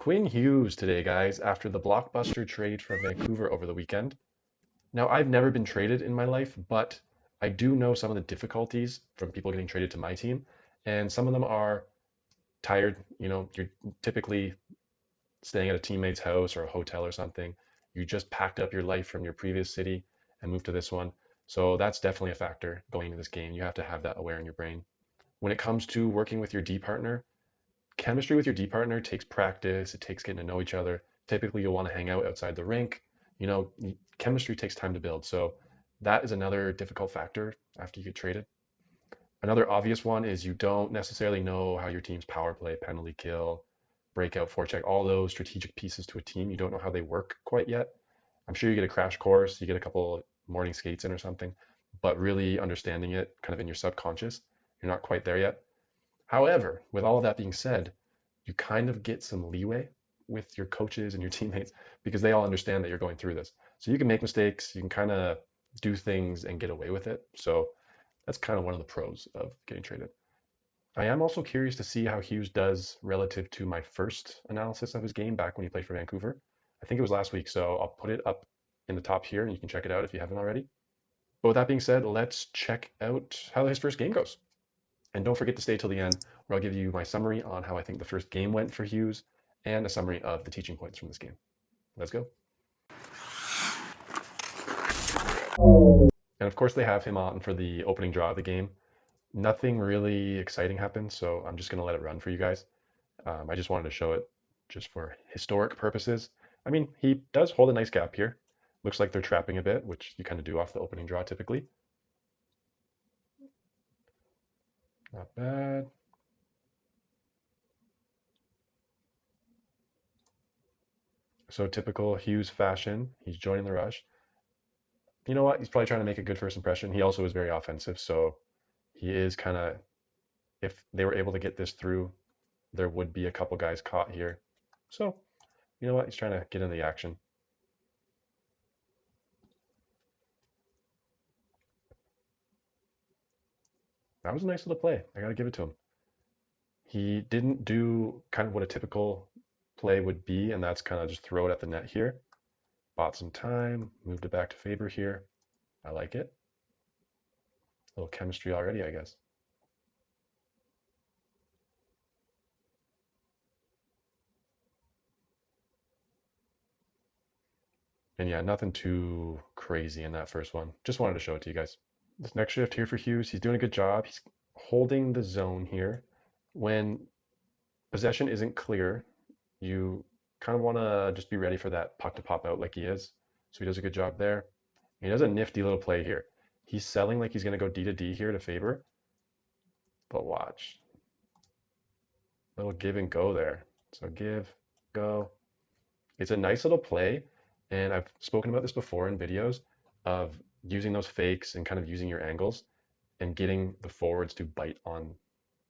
Quinn Hughes today, guys, after the blockbuster trade from Vancouver over the weekend. Now, I've never been traded in my life, but I do know some of the difficulties from people getting traded to my team. And some of them are tired. You're typically staying at a teammate's house or a hotel or something. You just packed up your life from your previous city and moved to this one. So that's definitely a factor going into this game. You have to have that aware in your brain. When it comes to working with your D partner, chemistry with your D partner takes practice. It takes getting to know each other. Typically, you'll want to hang out outside the rink. Chemistry takes time to build. So that is another difficult factor after you get traded. Another obvious one is you don't necessarily know how your team's power play, penalty kill, breakout, forecheck, all those strategic pieces to a team. You don't know how they work quite yet. I'm sure you get a crash course, you get a couple morning skates in or something, but really understanding it kind of in your subconscious, you're not quite there yet. However, with all of that being said, you kind of get some leeway with your coaches and your teammates because they all understand that you're going through this. So you can make mistakes, you can kind of do things and get away with it. So that's kind of one of the pros of getting traded. I am also curious to see how Hughes does relative to my first analysis of his game back when he played for Vancouver. I think it was last week, so I'll put it up in the top here and you can check it out if you haven't already. But with that being said, let's check out how his first game goes. And don't forget to stay till the end, where I'll give you my summary on how I think the first game went for Hughes and a summary of the teaching points from this game. Let's go. And of course, they have him on for the opening draw of the game. Nothing really exciting happened, so I'm just going to let it run for you guys. I just wanted to show it just for historic purposes. I mean, he does hold a nice gap here. Looks like they're trapping a bit, which you kind of do off the opening draw typically. Not bad. So typical Hughes fashion, he's joining the rush. You know what? He's probably trying to make a good first impression. He also is very offensive, so he is kind of, if they were able to get this through, there would be a couple guys caught here. So, you know what? He's trying to get in the action. That was a nice little play. I got to give it to him. He didn't do kind of what a typical play would be, and that's kind of just throw it at the net here. Bought some time, moved it back to Faber here. I like it. A little chemistry already, I guess. And yeah, nothing too crazy in that first one. Just wanted to show it to you guys. This next shift here for Hughes, he's doing a good job. He's holding the zone here. When possession isn't clear, you kind of want to just be ready for that puck to pop out like he is. So he does a good job there. He does a nifty little play here. He's selling like he's going to go D to D here to Faber. But watch. Little give and go there. So give, go. It's a nice little play. And I've spoken about this before in videos of using those fakes and kind of using your angles and getting the forwards to bite on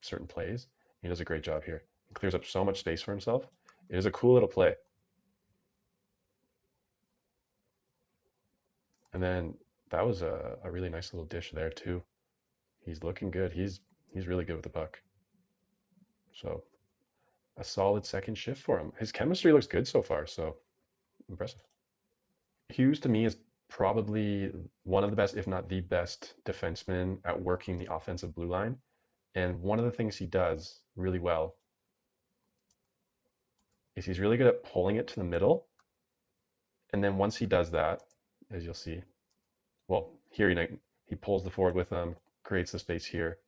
certain plays. He does a great job here. He clears up so much space for himself. It is a cool little play. And then that was a really nice little dish there too. He's looking good. He's really good with the puck. So a solid second shift for him. His chemistry looks good so far, so impressive. Hughes to me is probably one of the best, if not the best, defenseman at working the offensive blue line. And one of the things he does really well is he's really good at pulling it to the middle. And then once he does that, as you'll see, well, here he pulls the forward with him, creates the space here.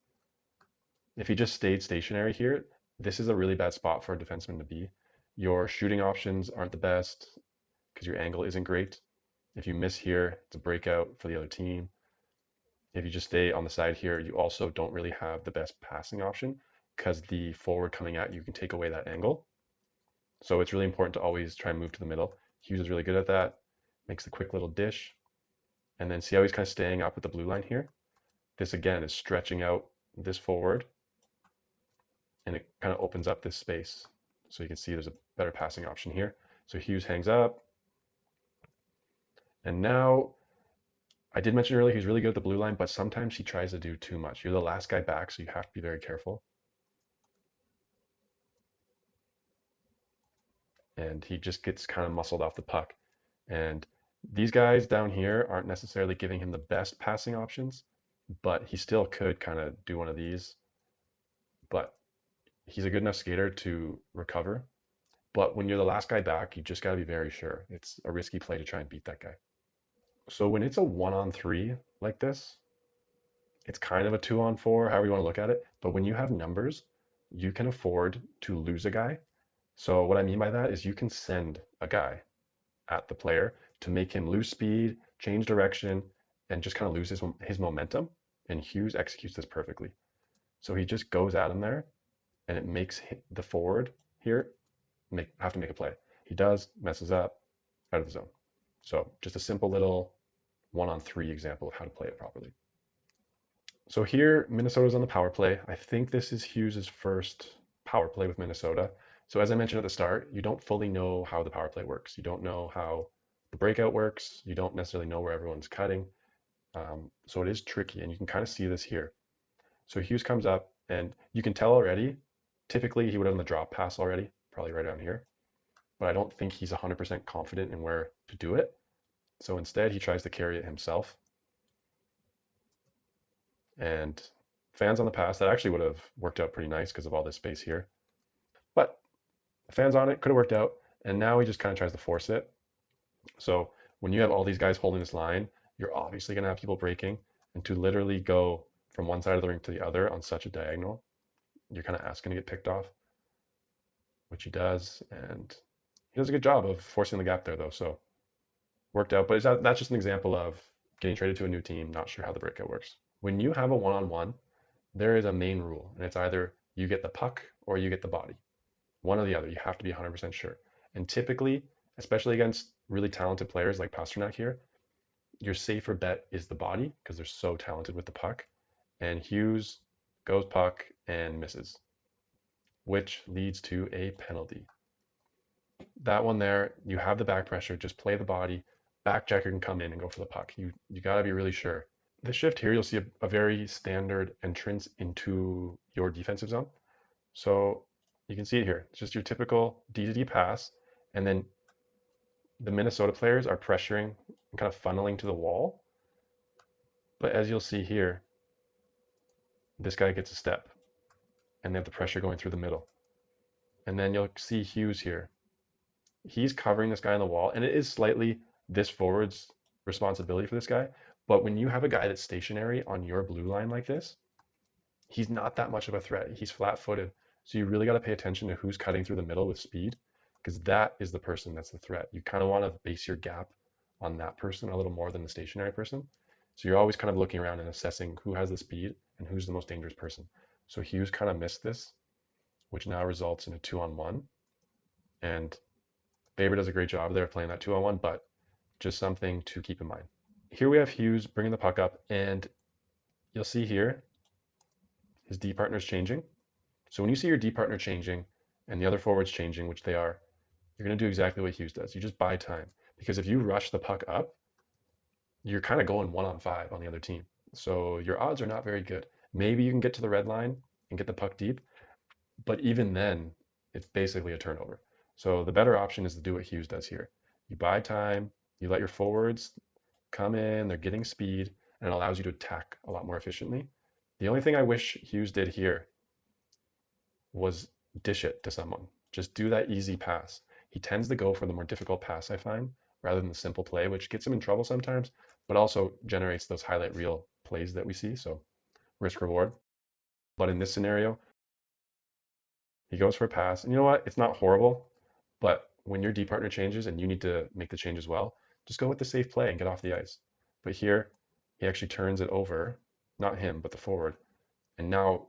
If he just stayed stationary here, this is a really bad spot for a defenseman to be. Your shooting options aren't the best because your angle isn't great. If you miss here, it's a breakout for the other team. If you just stay on the side here, you also don't really have the best passing option because the forward coming at you can take away that angle. So it's really important to always try and move to the middle. Hughes is really good at that. Makes the quick little dish. And then see how he's kind of staying up with the blue line here? This again is stretching out this forward and it kind of opens up this space. So you can see there's a better passing option here. So Hughes hangs up. And now, I did mention earlier he's really good at the blue line, but sometimes he tries to do too much. You're the last guy back, so you have to be very careful. and he just gets kind of muscled off the puck. And these guys down here aren't necessarily giving him the best passing options, but he still could kind of do one of these. But he's a good enough skater to recover. But when you're the last guy back, you just got to be very sure. It's a risky play to try and beat that guy. So when it's a 1-on-3 like this, it's kind of a 2-on-4, however you want to look at it. But when you have numbers, you can afford to lose a guy. So what I mean by that is you can send a guy at the player to make him lose speed, change direction, and just kind of lose his momentum. And Hughes executes this perfectly. So he just goes at him there, and it makes the forward here have to make a play. He does, messes up, out of the zone. So just a simple little 1-on-3 example of how to play it properly. So here, Minnesota's on the power play. I think this is Hughes' first power play with Minnesota. So as I mentioned at the start, you don't fully know how the power play works. You don't know how the breakout works. You don't necessarily know where everyone's cutting. So it is tricky, and you can kind of see this here. So Hughes comes up, and you can tell already, typically he would have done the drop pass already, probably right down here. But I don't think he's 100% confident in where to do it. So instead, he tries to carry it himself. And fans on the pass, that actually would have worked out pretty nice because of all this space here. But fans on it could have worked out. And now he just kind of tries to force it. So when you have all these guys holding this line, you're obviously going to have people breaking. And to literally go from one side of the rink to the other on such a diagonal, you're kind of asking to get picked off, which he does. And he does a good job of forcing the gap there, though. So worked out. But that's just an example of getting traded to a new team, not sure how the breakout works. When you have a 1-on-1, there is a main rule, and it's either you get the puck or you get the body. One or the other. You have to be 100% sure. And typically, especially against really talented players like Pastrnak here, your safer bet is the body because they're so talented with the puck. And Hughes goes puck and misses, which leads to a penalty. That one there, you have the back pressure, just play the body. Back checker can come in and go for the puck. You got to be really sure. The shift here, you'll see a very standard entrance into your defensive zone. So you can see it here. It's just your typical D to D pass. And then the Minnesota players are pressuring and kind of funneling to the wall. But as you'll see here, this guy gets a step. And they have the pressure going through the middle. And then you'll see Hughes here. He's covering this guy on the wall. And it is slightly this forward's responsibility for this guy. But when you have a guy that's stationary on your blue line like this, he's not that much of a threat. He's flat-footed. So you really got to pay attention to who's cutting through the middle with speed, because that is the person that's the threat. You kind of want to base your gap on that person a little more than the stationary person. So you're always kind of looking around and assessing who has the speed and who's the most dangerous person. So Hughes kind of missed this, which now results in a 2-on-1. And Faber does a great job there of playing that 2-on-1, but just something to keep in mind. Here we have Hughes bringing the puck up, and you'll see here his D partner's changing. So when you see your D partner changing and the other forwards changing, which they are, you're going to do exactly what Hughes does. You just buy time. Because if you rush the puck up, you're kind of going 1-on-5 on the other team. So your odds are not very good. Maybe you can get to the red line and get the puck deep, but even then, it's basically a turnover. So the better option is to do what Hughes does here. You buy time, you let your forwards come in, they're getting speed, and it allows you to attack a lot more efficiently. The only thing I wish Hughes did here was dish it to someone. Just do that easy pass. He tends to go for the more difficult pass, I find, rather than the simple play, which gets him in trouble sometimes, but also generates those highlight reel plays that we see. So risk reward. But in this scenario, he goes for a pass. And you know what? It's not horrible, but when your D partner changes and you need to make the change as well, just go with the safe play and get off the ice. But here, he actually turns it over, not him, but the forward. And now,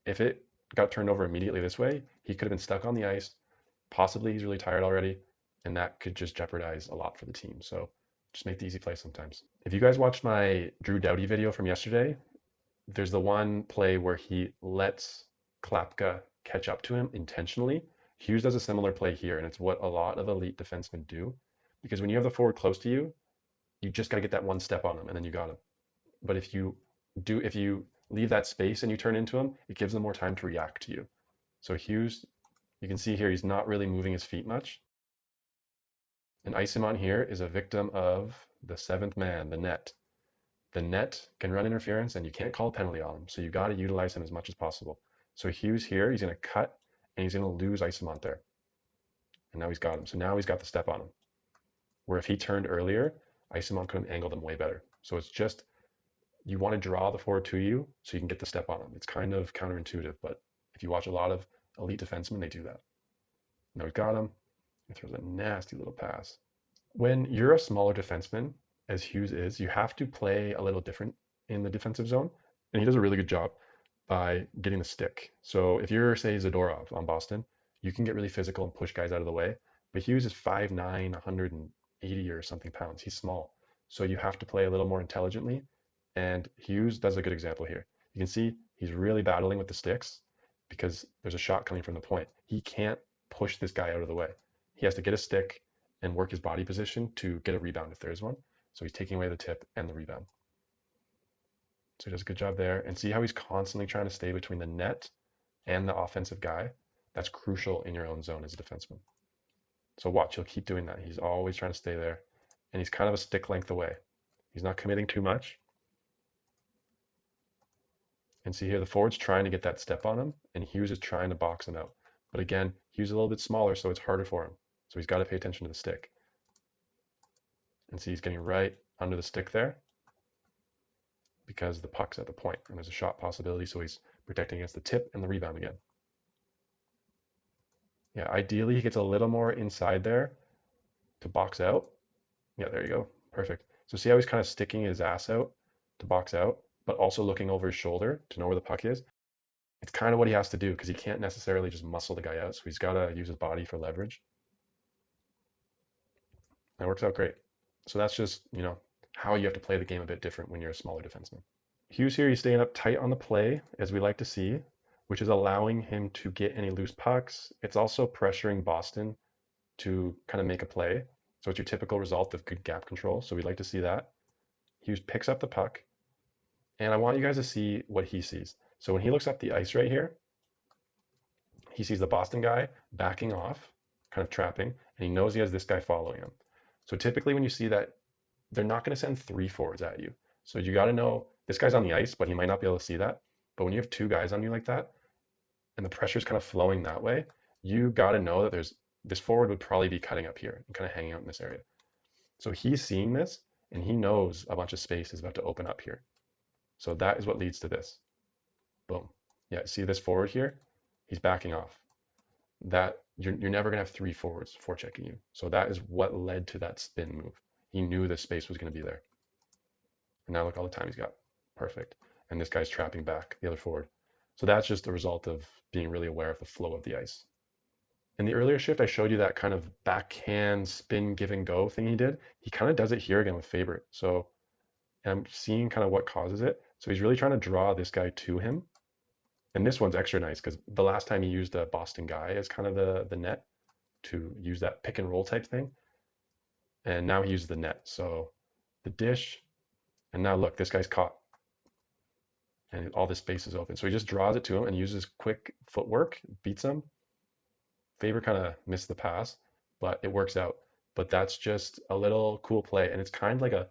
if it got turned over immediately this way, he could have been stuck on the ice. Possibly he's really tired already, and that could just jeopardize a lot for the team. So just make the easy play sometimes. If you guys watched my Drew Doughty video from yesterday, there's the one play where he lets Klapka catch up to him intentionally. Hughes does a similar play here, and it's what a lot of elite defensemen do. Because when you have the forward close to you, you just got to get that one step on him, and then you got him. But if you leave that space and you turn into him, it gives them more time to react to you. So Hughes, you can see here, he's not really moving his feet much. And Isimon here is a victim of the seventh man, the net. The net can run interference and you can't call a penalty on him. So you got to utilize him as much as possible. So Hughes here, he's going to cut and he's going to lose Isimon there. And now he's got him. So now he's got the step on him. Where if he turned earlier, Isimon could have angled him way better. So it's just, you want to draw the forward to you so you can get the step on him. It's kind of counterintuitive, but if you watch a lot of elite defensemen, they do that. Now he's got him. He throws a nasty little pass. When you're a smaller defenseman, as Hughes is, you have to play a little different in the defensive zone. And he does a really good job by getting the stick. So if you're, say, Zadorov on Boston, you can get really physical and push guys out of the way. But Hughes is 5'9", 180 or something pounds. He's small. So you have to play a little more intelligently. And Hughes does a good example here. You can see he's really battling with the sticks because there's a shot coming from the point. He can't push this guy out of the way. He has to get a stick and work his body position to get a rebound if there is one. So he's taking away the tip and the rebound. So he does a good job there. And see how he's constantly trying to stay between the net and the offensive guy? That's crucial in your own zone as a defenseman. So watch, he'll keep doing that. He's always trying to stay there. And he's kind of a stick length away. He's not committing too much. And see here, the forward's trying to get that step on him, and Hughes is trying to box him out. But again, Hughes is a little bit smaller, so it's harder for him. So he's got to pay attention to the stick. And see, he's getting right under the stick there because the puck's at the point, and there's a shot possibility, so he's protecting against the tip and the rebound again. Yeah, ideally, he gets a little more inside there to box out. Yeah, there you go. Perfect. So see how he's kind of sticking his ass out to box out, but also looking over his shoulder to know where the puck is. It's kind of what he has to do because he can't necessarily just muscle the guy out. So he's got to use his body for leverage. That works out great. So that's just, how you have to play the game a bit different when you're a smaller defenseman. Hughes here, he's staying up tight on the play, as we like to see, which is allowing him to get any loose pucks. It's also pressuring Boston to kind of make a play. So it's your typical result of good gap control. So we'd like to see that. Hughes picks up the puck. And I want you guys to see what he sees. So when he looks up the ice right here, he sees the Boston guy backing off, kind of trapping, and he knows he has this guy following him. So typically when you see that, they're not going to send 3 forwards at you. So you got to know this guy's on the ice, but he might not be able to see that. But when you have 2 guys on you like that, and the pressure's kind of flowing that way, you got to know that this forward would probably be cutting up here and kind of hanging out in this area. So he's seeing this, and he knows a bunch of space is about to open up here. So that is what leads to this. Boom. Yeah, see this forward here? He's backing off. That you're never going to have 3 forwards forechecking you. So that is what led to that spin move. He knew the space was going to be there. And now look all the time he's got. Perfect. And this guy's trapping back the other forward. So that's just a result of being really aware of the flow of the ice. In the earlier shift, I showed you that kind of backhand spin give and go thing he did. He kind of does it here again with Favorite. So I'm seeing kind of what causes it. So he's really trying to draw this guy to him. And this one's extra nice because the last time he used a Boston guy as kind of the net to use that pick and roll type thing. And now he uses the net. So the dish, and now look, this guy's caught. And all this space is open. So he just draws it to him and uses quick footwork, beats him. Faber kind of missed the pass, but it works out. But that's just a little cool play. And it's kind of like a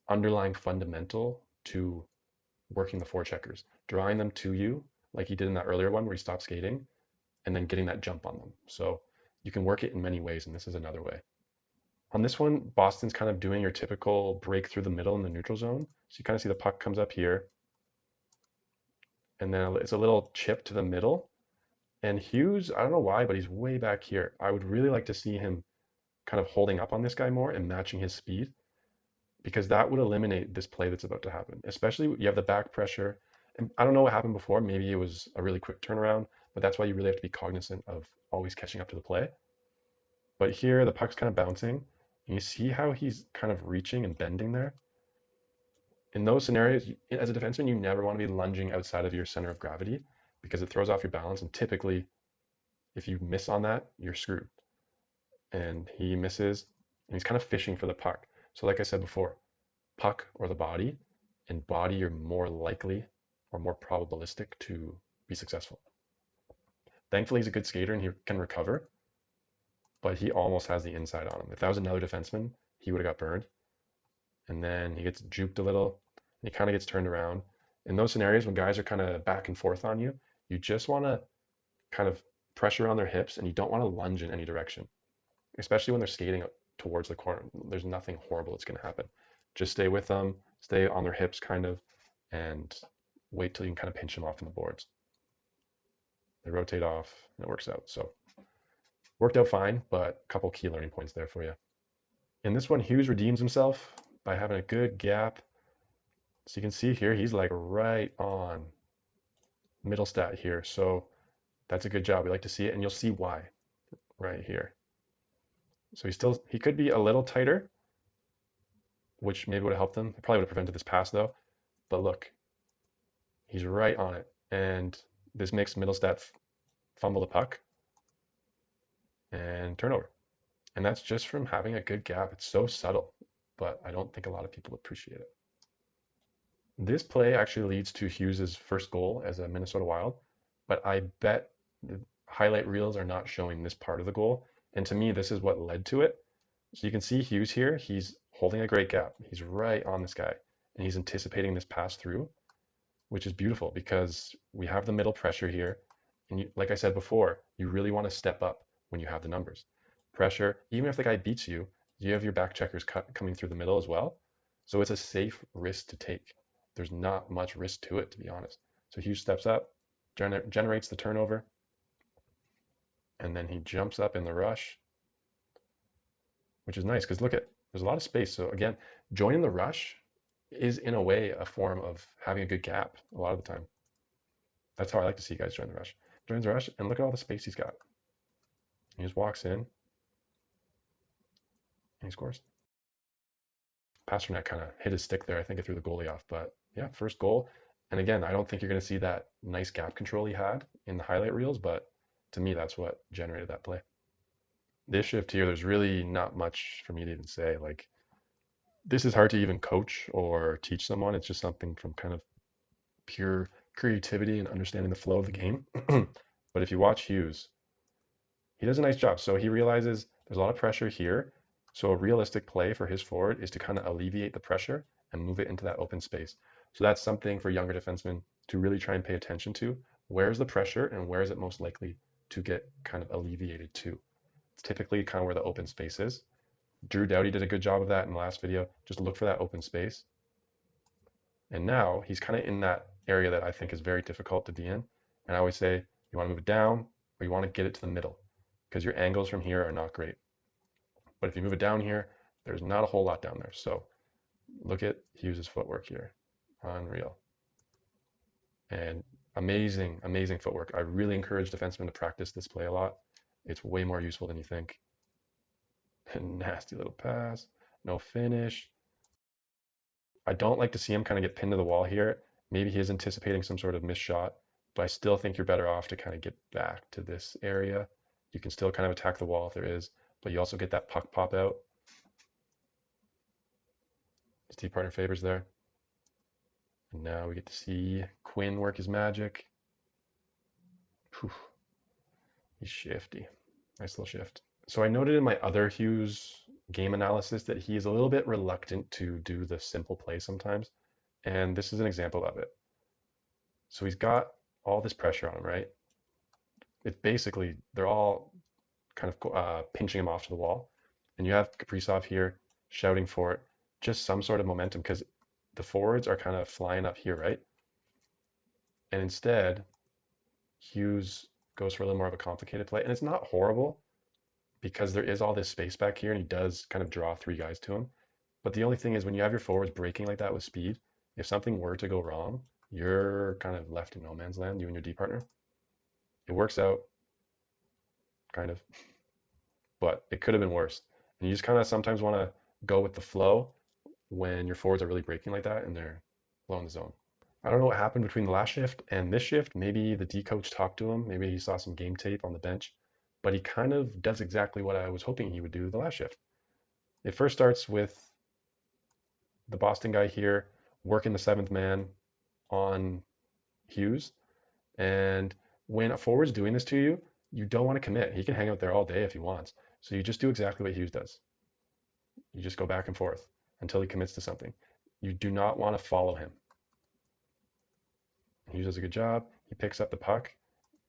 underlying fundamental to working the forecheckers, drawing them to you like he did in that earlier one where he stopped skating, and then getting that jump on them. So you can work it in many ways, and this is another way. On this one, Boston's kind of doing your typical break through the middle in the neutral zone. So you kind of see the puck comes up here, and then it's a little chip to the middle. And Hughes, I don't know why, but he's way back here. I would really like to see him kind of holding up on this guy more and matching his speed, because that would eliminate this play that's about to happen. Especially you have the back pressure. And I don't know what happened before. Maybe it was a really quick turnaround, but that's why you really have to be cognizant of always catching up to the play. But here the puck's kind of bouncing, and you see how he's kind of reaching and bending there. In those scenarios, as a defenseman, you never want to be lunging outside of your center of gravity because it throws off your balance. And typically, if you miss on that, you're screwed. And he misses, and he's kind of fishing for the puck. So like I said before, puck or the body, and body you're more likely or more probabilistic to be successful. Thankfully, he's a good skater and he can recover. but he almost has the inside on him. If that was another defenseman, he would have got burned. And then he gets juked a little, and he kind of gets turned around. In those scenarios, when guys are kind of back and forth on you, you just want to kind of pressure on their hips, and you don't want to lunge in any direction, especially when they're skating towards the corner. There's nothing horrible that's going to happen. Just stay with them, stay on their hips kind of, and wait till you can kind of pinch them off from the boards. They rotate off, and it works out. So worked out fine, but a couple key learning points there for you. In this one, Hughes redeems himself by having a good gap. So you can see here, he's like right on middle stat here. So that's a good job. We like to see it, and you'll see why right here. So he could be a little tighter, which maybe would have helped him. It probably would have prevented this pass though. But look, he's right on it. And this makes Middlestat fumble the puck and turnover. And that's just from having a good gap. It's so subtle, but I don't think a lot of people appreciate it. This play actually leads to Hughes's first goal as a Minnesota Wild, but I bet the highlight reels are not showing this part of the goal. And to me, this is what led to it. So you can see Hughes here, he's holding a great gap. He's right on this guy, and he's anticipating this pass through, which is beautiful because we have the middle pressure here. And like I said before, you really want to step up when you have the numbers. Pressure, even if the guy beats you, you have your back checkers coming through the middle as well. So it's a safe risk to take. There's not much risk to it, to be honest. So Hughes steps up, generates the turnover, and then he jumps up in the rush, which is nice because look at, there's a lot of space. So again, joining the rush is in a way a form of having a good gap a lot of the time. That's how I like to see guys join the rush. Joins the rush, and look at all the space he's got. He just walks in, and he scores. Pasternak kind of hit his stick there. I think it threw the goalie off, but yeah, first goal. And again, I don't think you're going to see that nice gap control he had in the highlight reels, but to me, that's what generated that play. This shift here, there's really not much for me to even say. Like, this is hard to even coach or teach someone. It's just something from kind of pure creativity and understanding the flow of the game. But if you watch Hughes, he does a nice job. So he realizes there's a lot of pressure here. So a realistic play for his forward is to kind of alleviate the pressure and move it into that open space. So that's something for younger defensemen to really try and pay attention to. Where's the pressure and where is it most likely to get kind of alleviated to? It's typically kind of where the open space is. Drew Doughty did a good job of that in the last video. Just look for that open space. And now he's kind of in that area that I think is very difficult to be in. And I always say, you want to move it down or you want to get it to the middle because your angles from here are not great. But if you move it down here, there's not a whole lot down there. So look at Hughes' footwork here. Unreal. And amazing, amazing footwork. I really encourage defensemen to practice this play a lot. It's way more useful than you think. Nasty little pass. No finish. I don't like to see him kind of get pinned to the wall here. Maybe he is anticipating some sort of missed shot, but I still think you're better off to kind of get back to this area. You can still kind of attack the wall if there is, but you also get that puck pop out. Steve Partner favors there. And now we get to see Quinn work his magic. Whew. He's shifty. Nice little shift. So I noted in my other Hughes game analysis that he is a little bit reluctant to do the simple play sometimes. And this is an example of it. So he's got all this pressure on him, right? It's basically, they're all kind of pinching him off to the wall. And you have Kaprizov here shouting for it, just some sort of momentum because the forwards are kind of flying up here, right? And instead, Hughes goes for a little more of a complicated play. And it's not horrible because there is all this space back here and he does kind of draw three guys to him. But the only thing is when you have your forwards breaking like that with speed, if something were to go wrong, you're kind of left in no man's land, you and your D partner. It works out, kind of, but it could have been worse. And you just kind of sometimes want to go with the flow when your forwards are really breaking like that and they're low in the zone. I don't know what happened between the last shift and this shift. Maybe the D coach talked to him. Maybe he saw some game tape on the bench, but he kind of does exactly what I was hoping he would do the last shift. It first starts with the Boston guy here working the seventh man on Hughes. And when a forward's doing this to you, you don't want to commit. He can hang out there all day if he wants. So you just do exactly what Hughes does. You just go back and forth until he commits to something. You do not want to follow him. Hughes does a good job. He picks up the puck,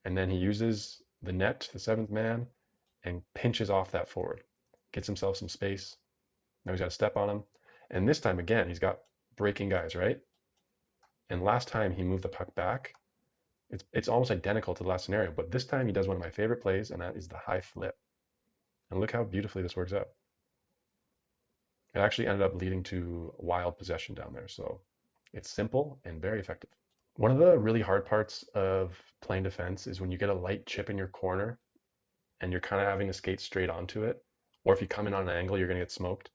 and then he uses the net, the seventh man, and pinches off that forward. Gets himself some space. Now he's got to step on him. And this time, again, he's got breaking guys, right? And last time he moved the puck back. It's almost identical to the last scenario, but this time he does one of my favorite plays, and that is the high flip. And look how beautifully this works out. It actually ended up leading to wild possession down there. So it's simple and very effective. One of the really hard parts of playing defense is when you get a light chip in your corner and you're kind of having to skate straight onto it. Or if you come in on an angle, you're going to get smoked.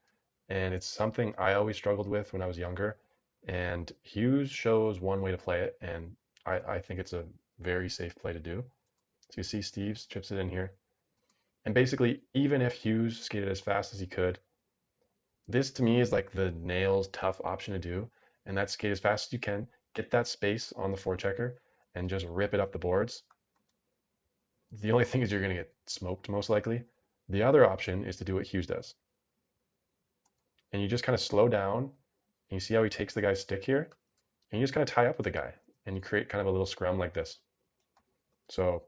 And it's something I always struggled with when I was younger. And Hughes shows one way to play it, and I think it's a very safe play to do. So you see Steve's chips it in here. And basically, even if Hughes skated as fast as he could, this to me is like the nails tough option to do. And that's skate as fast as you can, get that space on the forechecker, and just rip it up the boards. The only thing is you're going to get smoked most likely. The other option is to do what Hughes does. And you just kind of slow down, and you see how he takes the guy's stick here, and you just kind of tie up with the guy, and you create kind of a little scrum like this. So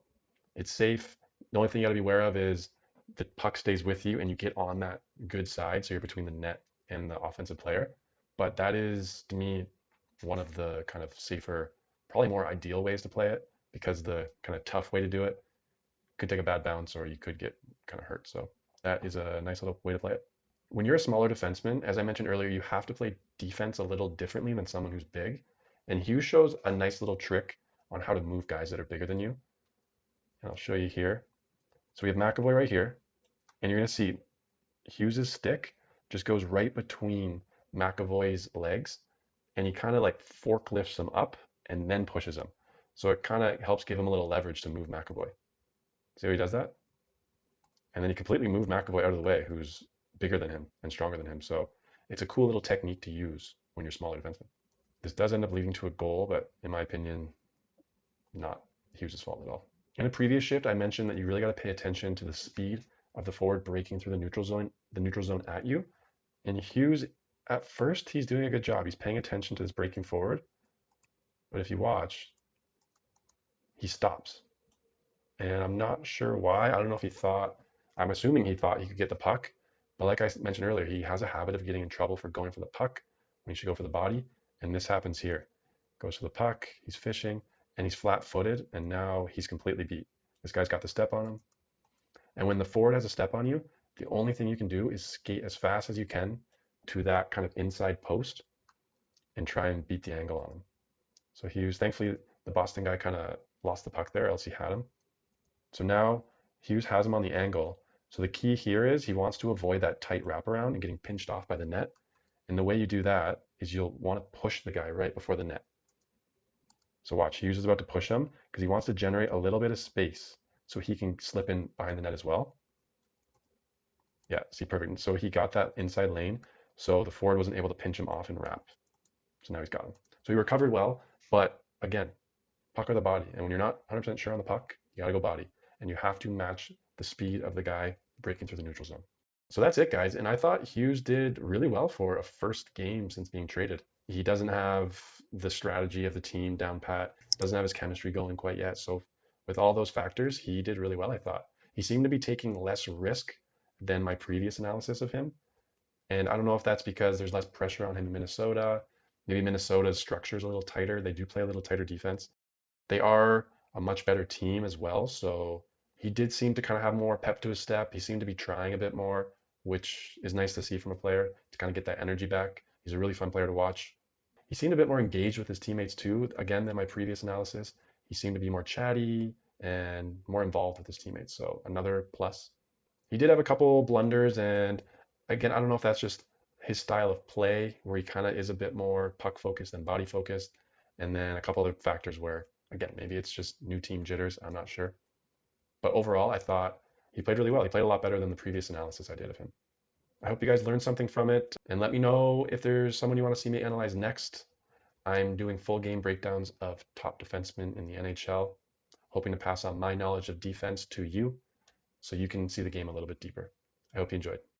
it's safe. The only thing you got to be aware of is the puck stays with you, and you get on that good side, so you're between the net and the offensive player. But that is, to me, one of the kind of safer, probably more ideal ways to play it, because the kind of tough way to do it could take a bad bounce, or you could get kind of hurt. So that is a nice little way to play it. When you're a smaller defenseman, as I mentioned earlier, you have to play defense a little differently than someone who's big. And Hughes shows a nice little trick on how to move guys that are bigger than you. And I'll show you here. So we have McAvoy right here, and you're going to see Hughes's stick just goes right between McAvoy's legs, and he kind of like forklifts him up and then pushes him. So it kind of helps give him a little leverage to move McAvoy. See how he does that? And then he completely moved McAvoy out of the way, who's bigger than him and stronger than him. So it's a cool little technique to use when you're smaller defenseman. This does end up leading to a goal, but in my opinion, not Hughes' fault at all. In a previous shift, I mentioned that you really got to pay attention to the speed of the forward breaking through the neutral zone at you. And Hughes, at first, he's doing a good job. He's paying attention to this breaking forward. But if you watch, he stops. And I'm not sure why. I don't know if he thought, I'm assuming he thought he could get the puck. But like I mentioned earlier, he has a habit of getting in trouble for going for the puck when he should go for the body. And this happens here. Goes for the puck, he's fishing, and he's flat-footed, and now he's completely beat. This guy's got the step on him. And when the forward has a step on you, the only thing you can do is skate as fast as you can to that kind of inside post and try and beat the angle on him. So Hughes, thankfully, the Boston guy kind of lost the puck there, else he had him. So now Hughes has him on the angle. So the key here is he wants to avoid that tight wraparound and getting pinched off by the net. And the way you do that is you'll want to push the guy right before the net. So watch, Hughes is about to push him because he wants to generate a little bit of space so he can slip in behind the net as well. Yeah, see, perfect. So he got that inside lane, so the forward wasn't able to pinch him off and wrap. So now he's got him. So he recovered well, but again, puck or the body. And when you're not 100% sure on the puck, you gotta go body. And you have to match the speed of the guy breaking through the neutral zone. So that's it, guys. And I thought Hughes did really well for a first game since being traded. He doesn't have the strategy of the team down pat, doesn't have his chemistry going quite yet. So with all those factors, he did really well, I thought. He seemed to be taking less risk than my previous analysis of him. And I don't know if that's because there's less pressure on him in Minnesota. Maybe Minnesota's structure is a little tighter. They do play a little tighter defense. They are a much better team as well. So he did seem to kind of have more pep to his step. He seemed to be trying a bit more, which is nice to see from a player to kind of get that energy back. He's a really fun player to watch. He seemed a bit more engaged with his teammates too, again, than my previous analysis. He seemed to be more chatty and more involved with his teammates. So another plus. He did have a couple blunders, and again, I don't know if that's just his style of play, where he kind of is a bit more puck focused than body focused, and then a couple other factors where, again, maybe it's just new team jitters. I'm not sure. But overall, I thought he played really well. He played a lot better than the previous analysis I did of him. I hope you guys learned something from it, and let me know if there's someone you want to see me analyze next. I'm doing full game breakdowns of top defensemen in the NHL, hoping to pass on my knowledge of defense to you so you can see the game a little bit deeper. I hope you enjoyed.